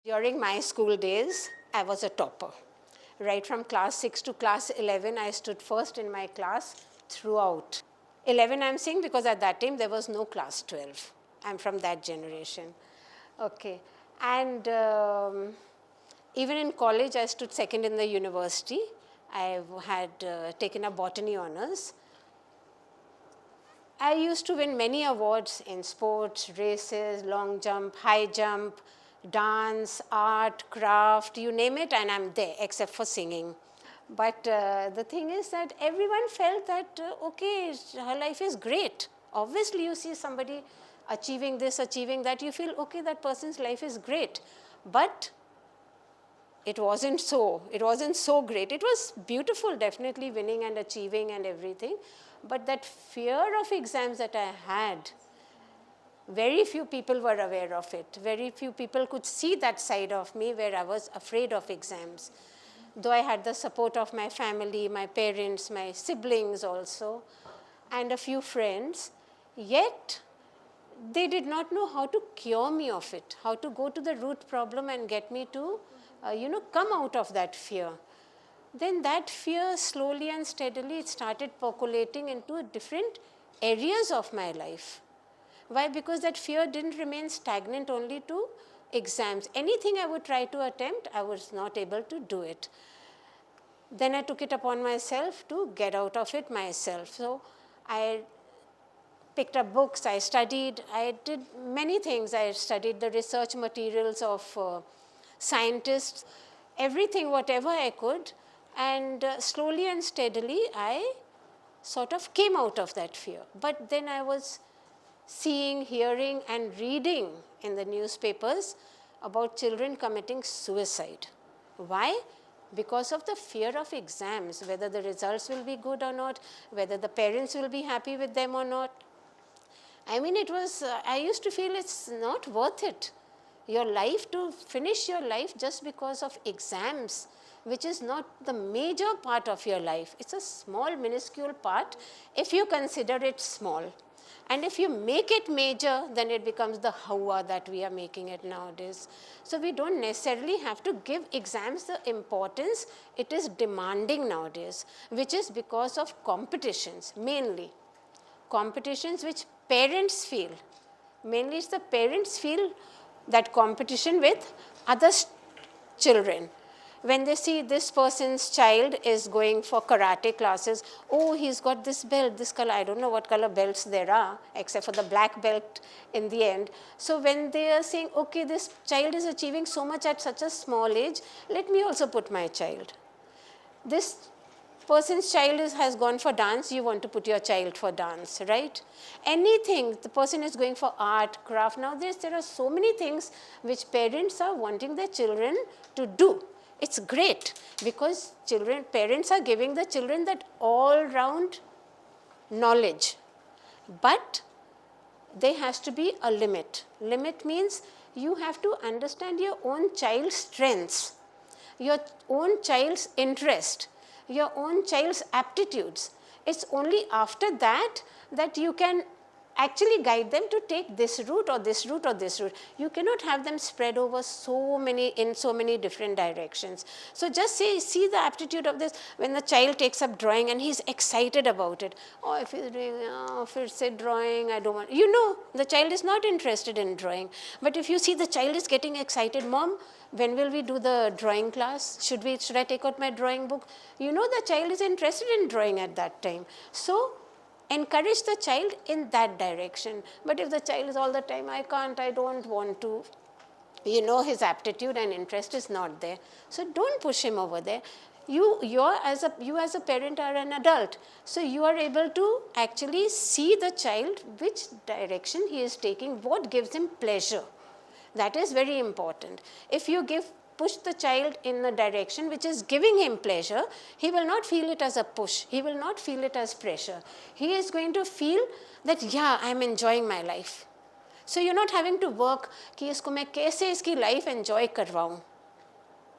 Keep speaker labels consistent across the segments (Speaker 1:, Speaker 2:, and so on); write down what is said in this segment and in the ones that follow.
Speaker 1: During my school days, I was a topper. Right from class 6 to class 11, I stood first in my class throughout. 11 I'm saying because at that time there was no class 12. I'm from that generation. Okay. And even in college, I stood second in the university. I had taken a botany honors. I used to win many awards in sports, races, long jump, high jump, dance, art, craft, you name it, and I'm there, except for singing. But the thing is that everyone felt that, okay, her life is great. Obviously, you see somebody achieving this, achieving that, you feel, okay, that person's life is great. But it wasn't so. It wasn't so great. It was beautiful, definitely winning and achieving and everything. But that fear of exams that I had, very few people were aware of it. Very few people could see that side of me where I was afraid of exams. Though I had the support of my family, my parents, my siblings also, and a few friends, yet they did not know how to cure me of it, how to go to the root problem and get me to, come out of that fear. Then that fear slowly and steadily it started percolating into different areas of my life. Why? Because that fear didn't remain stagnant only to exams. Anything I would try to attempt, I was not able to do it. Then I took it upon myself to get out of it myself. So I picked up books, I studied, I did many things. I studied the research materials of scientists, everything, whatever I could. And slowly and steadily, I sort of came out of that fear. But then I was seeing, hearing, and reading in the newspapers about children committing suicide. Why? Because of the fear of exams, whether the results will be good or not, whether the parents will be happy with them or not. I mean, it was, I used to feel it's not worth it. Your life, to finish your life just because of exams, which is not the major part of your life. It's a small, minuscule part if you consider it small. And if you make it major, then it becomes the hawa that we are making it nowadays. So we don't necessarily have to give exams the importance it is demanding nowadays, which is because of competitions, mainly. Competitions which parents feel. Mainly it's the parents feel that competition with other children. When they see this person's child is going for karate classes, oh, he's got this belt, this color, I don't know what color belts there are, except for the black belt in the end. So when they are saying, okay, this child is achieving so much at such a small age, let me also put my child. This person's child has gone for dance, you want to put your child for dance, right? Anything, the person is going for art, craft. Now there are so many things which parents are wanting their children to do. It's great because parents are giving the children that all-round knowledge. But there has to be a limit. Limit means you have to understand your own child's strengths, your own child's interest, your own child's aptitudes. It's only after that that you can actually guide them to take this route or this route or this route. You cannot have them spread over in so many different directions. So just see the aptitude of this. When the child takes up drawing and he's excited about it. Oh, if he's doing, if it's a drawing, I don't want, the child is not interested in drawing. But if you see the child is getting excited, Mom, when will we do the drawing class? Should I take out my drawing book? The child is interested in drawing at that time. So encourage the child in that direction. But if the child is all the time, I can't, I don't want to, his aptitude and interest is not there. So don't push him over there. You as a parent are an adult. So you are able to actually see the child, which direction he is taking, what gives him pleasure. That is very important. If you push the child in the direction which is giving him pleasure, he will not feel it as a push. He will not feel it as pressure. He is going to feel that, yeah, I'm enjoying my life. So you're not having to work, कि इसको मैं कैसे इसकी life enjoy करवाऊँ.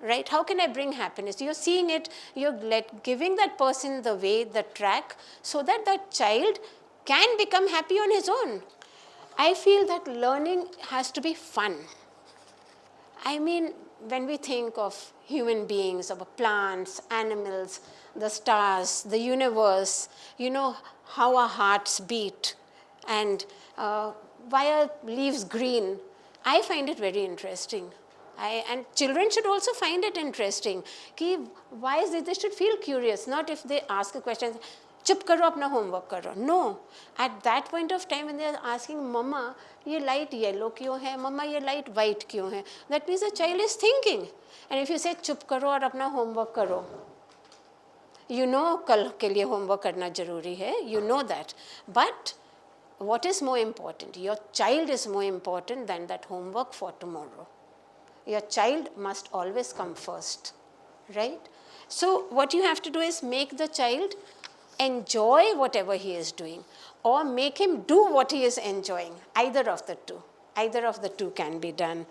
Speaker 1: Right? How can I bring happiness? You're seeing it, you're giving that person the way, the track, so that that child can become happy on his own. I feel that learning has to be fun. I mean, when we think of human beings, of plants, animals, the stars, the universe, you know how our hearts beat and why are leaves green? I find it very interesting. And children should also find it interesting. Ki why is it? They should feel curious, not if they ask a question, चुप करो अपना homework करो. No, at that point of time when they are asking, Mama, ये light yellow क्यों है? Mama, ये light white क्यों है? That means the child is thinking. And if you say चुप करो और अपना homework करो, you know कल के लिए homework करना जरूरी है. You know that. But what is more important? Your child is more important than that homework for tomorrow. Your child must always come first, right? So what you have to do is make the child enjoy whatever he is doing, or make him do what he is enjoying. Either of the two can be done.